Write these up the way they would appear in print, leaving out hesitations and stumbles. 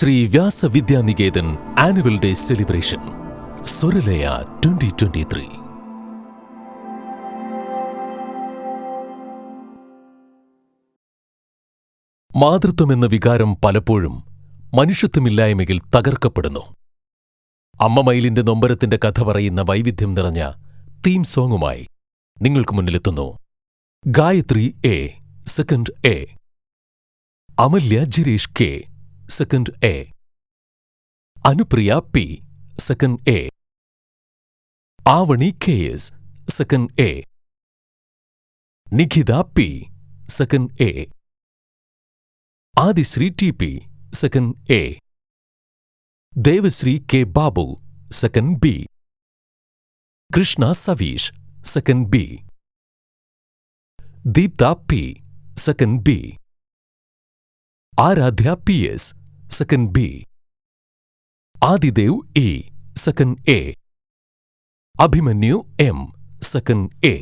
Shri Vyasa Vidyaniketan annual day celebration Suralaya 2023. മാതൃത്വമെന്ന വികാരം പലപ്പോഴും മനുഷ്യത്വമില്ലായ്മയിൽ തകർക്കപ്പെടുന്നു. അമ്മ മയിലിന്റെ നൊമ്പരത്തിന്റെ കഥ പറയുന്ന വൈവിധ്യം നിറഞ്ഞ തീം സോങ്ങുമായി നിങ്ങൾക്ക് മുന്നിലെത്തുന്നു Gayathri A, second A, Amalya Jireesh K, second A, Anupriya P, second A, Avani K S, second A, Nikhitha P, second A, Adisree T P, second A, Devasree K Babu, second B, Krishna Saveesh, second B, Deeptha P, second B, Aradhya P S, second B, Adidev E, second A, Abhimanyu M, second A.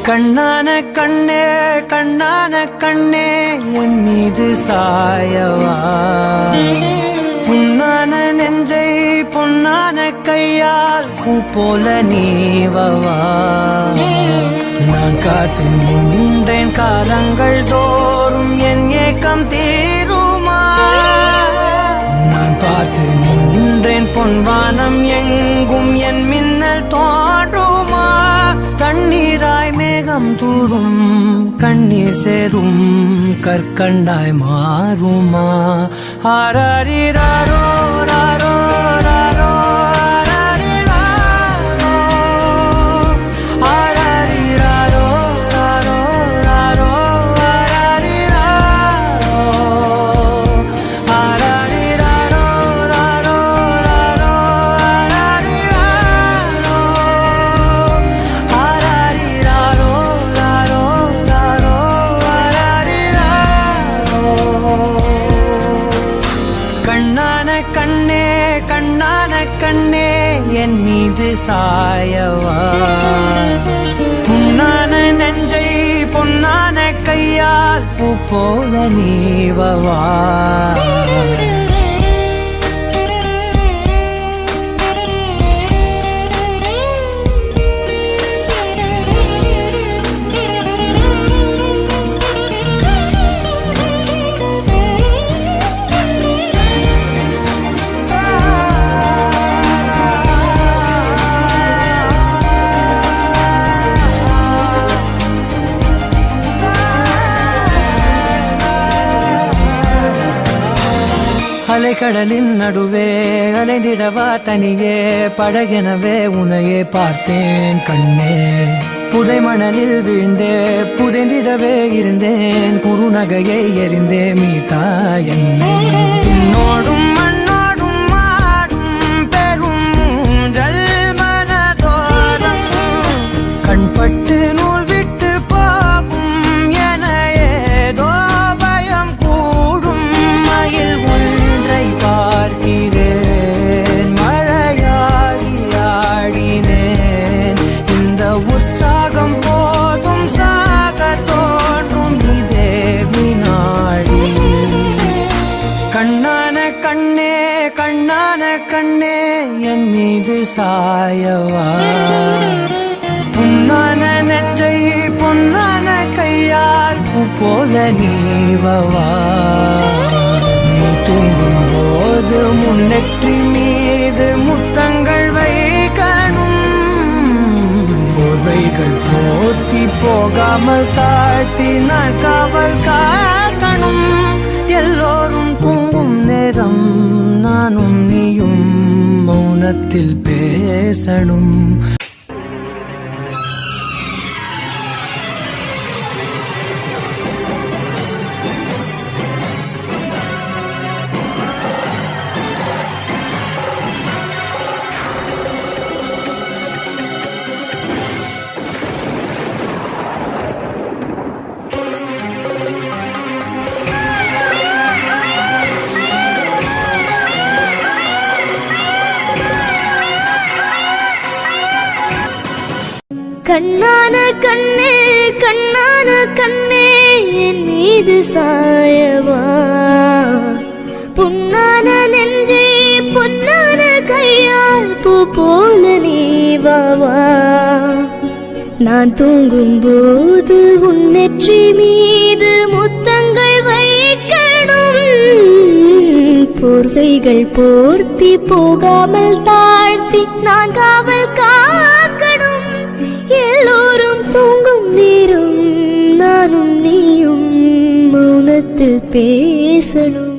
கண்ணான கண்ணே கண்ணான கண்ணே என் மீது சாயவா, புண்ணான நெஞ்சை பொன்னான கையால் பூ போல நீவவா. நான் காத்து நின்றேன் காலங்கள் தோறும் என் ஏக்கம் தீருமா. நான் பார்த்து நின்றேன் பொன்வானம் எங்கும் என் மின்னல் தோன்றுமா. தண்ணீராய் மேகம் தூரும் கண்ணீர் சேரும் கற்கண்டாய் மாறுமா. ஆராரிராரோ ராரோ ராரோ ஆராரிராரோ ராரோ ராரோ ஆராரிராரோ ராரோ ராரோ என் மீது சாயவா, புண்ணான நெஞ்சை பொன்னான கையால் பூ போல நீவவா. அலைக்கடலின் நடுவே அலைந்திடவா தனியே, படகெனவே உனையே பார்த்தேன் கண்ணே. புதை மணலில் விழுந்தே புதைந்திடவே இருந்தேன், குறுநகையை எறிந்தே மீட்டா என்னை. உன்னோடும் மண்ணோடும் மாடும் பெரும் ஊஞ்சல் மனதோரம், கண்பட்டு நூல் விட்டு போகும் என ஏதோ பயம். சாயவா பொன்னான நெற்றை பொன்னான கையால் பூ போல நீவவா நீ தூங்கும் போது முன்னெற்றி மீது முத்தங்கள் வைக்கணும் போர்வைகள் போர்த்தி போகாமல் தாழ்த்தி நான் காவல் காக்கணும் எல்லோரும் தூங்கும் நேரம் நானும் நீயும் மௌனத்தில் பேசணும் கண்ணான கண்ணே கண்ணான கண்ணே என் மீது சாயவா பொன்னான நெஞ்சே பொன்னான கையால் பூ போல நீவாவா நான் தூங்கும் போது உன் நெற்றி மீது முத்தங்கள் வைக்கணும் போர்வைகள் போர்த்தி போகாமல் தாழ்த்தி நான் காவல் காக்கணும் எல்லோரும் தூங்கும் நேரம் நானும் நீயும் மௌனத்தில் பேசணும்